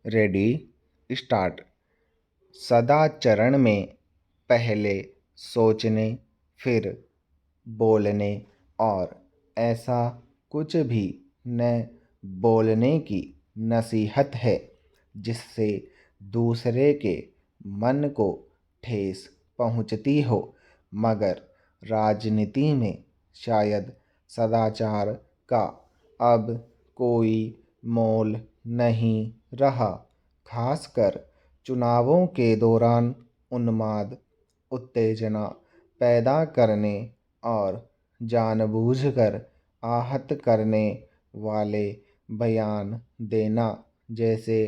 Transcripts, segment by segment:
Ready start. सदाचरण में पहले सोचने फिर बोलने और ऐसा कुछ भी न बोलने की नसीहत है जिससे दूसरे के मन को ठेस पहुंचती हो, मगर राजनीति में शायद सदाचार का अब कोई मोल नहीं रहा। खासकर चुनावों के दौरान उन्माद, उत्तेजना पैदा करने और जानबूझकर आहत करने वाले बयान देना जैसे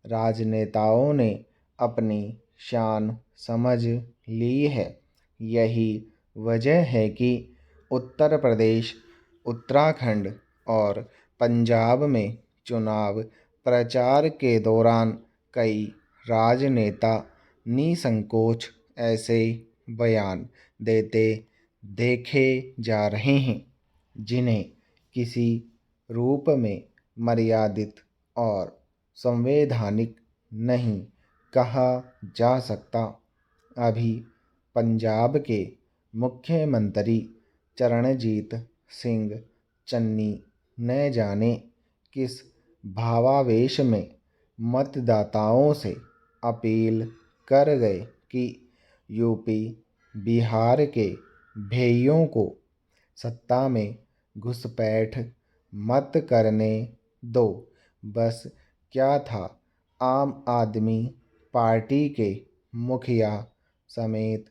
राजनेताओं ने अपनी शान समझ ली है। यही वजह है कि उत्तर प्रदेश, उत्तराखंड और पंजाब में चुनाव प्रचार के दौरान कई राजनेता निसंकोच ऐसे बयान देते देखे जा रहे हैं जिन्हें किसी रूप में मर्यादित और संवैधानिक नहीं कहा जा सकता। अभी पंजाब के मुख्यमंत्री चरणजीत सिंह चन्नी न जाने किस भावावेश में मतदाताओं से अपील कर गए कि यूपी बिहार के भेइयों को सत्ता में घुसपैठ मत करने दो। बस क्या था, आम आदमी पार्टी के मुखिया समेत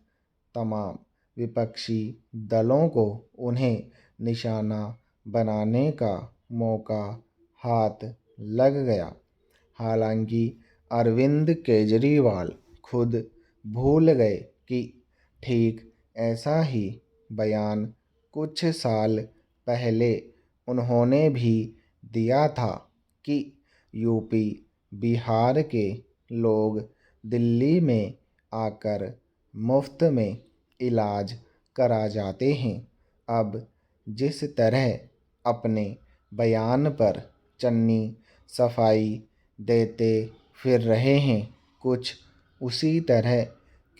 तमाम विपक्षी दलों को उन्हें निशाना बनाने का मौका हाथ लग गया। हालांकि अरविंद केजरीवाल खुद भूल गए कि ठीक ऐसा ही बयान कुछ साल पहले उन्होंने भी दिया था कि यूपी बिहार के लोग दिल्ली में आकर मुफ्त में इलाज करा जाते हैं। अब जिस तरह अपने बयान पर चन्नी सफाई देते फिर रहे हैं, कुछ उसी तरह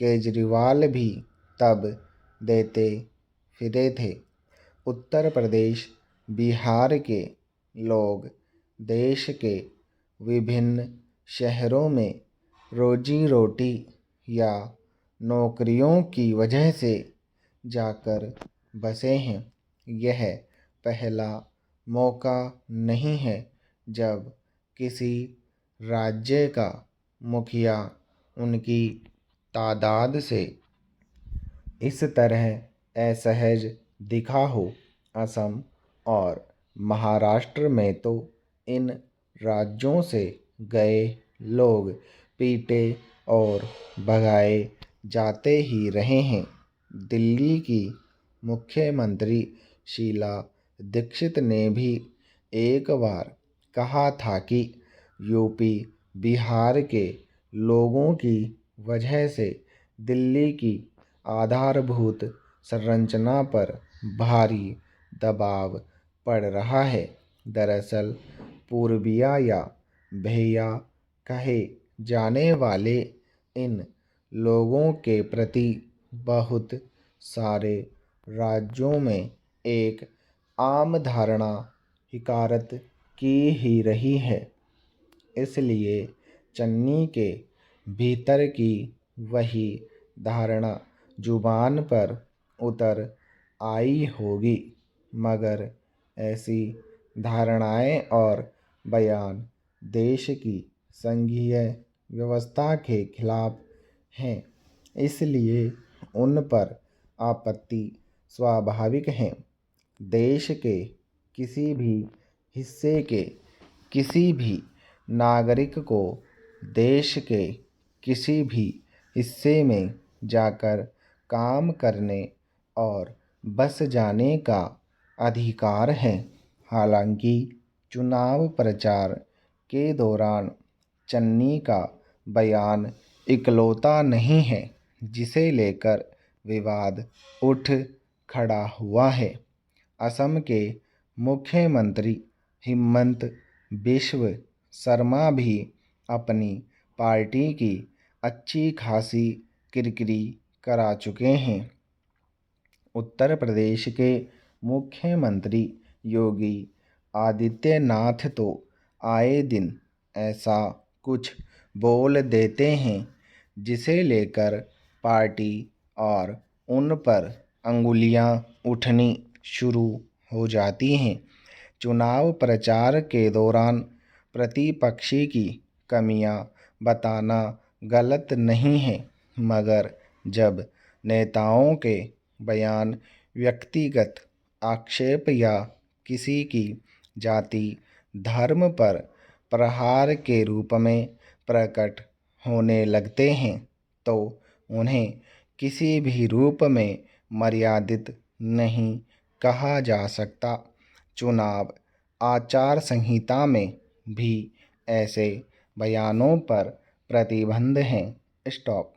केजरीवाल भी तब देते फिरे थे। उत्तर प्रदेश, बिहार के लोग देश के विभिन्न शहरों में रोजी रोटी या नौकरियों की वजह से जाकर बसे हैं। यह पहला मौका नहीं है जब किसी राज्य का मुखिया उनकी तादाद से इस तरह असहज दिखा हो। असम और महाराष्ट्र में तो इन राज्यों से गए लोग पीटे और भगाए जाते ही रहे हैं। दिल्ली की मुख्यमंत्री शीला दीक्षित ने भी एक बार कहा था कि यूपी बिहार के लोगों की वजह से दिल्ली की आधारभूत संरचना पर भारी दबाव पड़ रहा है। दरअसल पूर्विया या भैया कहे जाने वाले इन लोगों के प्रति बहुत सारे राज्यों में एक आम धारणा हिकारत की ही रही है। इसलिए चन्नी के भीतर की वही धारणा जुबान पर उतर आई होगी, मगर ऐसी धारणाएं और बयान देश की संघीय व्यवस्था के खिलाफ हैं, इसलिए उन पर आपत्ति स्वाभाविक है। देश के किसी भी हिस्से के किसी भी नागरिक को देश के किसी भी हिस्से में जाकर काम करने और बस जाने का अधिकार है। हालांकि चुनाव प्रचार के दौरान चन्नी का बयान इकलौता नहीं है जिसे लेकर विवाद उठ खड़ा हुआ है। असम के मुख्यमंत्री हिमंत बिस्व शर्मा भी अपनी पार्टी की अच्छी खासी किरकिरी करा चुके हैं। उत्तर प्रदेश के मुख्यमंत्री योगी आदित्यनाथ तो आए दिन ऐसा कुछ बोल देते हैं जिसे लेकर पार्टी और उन पर अंगुलियां उठनी शुरू हो जाती हैं। चुनाव प्रचार के दौरान प्रतिपक्षी की कमियां बताना गलत नहीं है, मगर जब नेताओं के बयान व्यक्तिगत आक्षेप या किसी की जाति धर्म पर प्रहार के रूप में प्रकट होने लगते हैं तो उन्हें किसी भी रूप में मर्यादित नहीं कहा जा सकता। चुनाव आचार संहिता में भी ऐसे बयानों पर प्रतिबंध है। स्टॉप।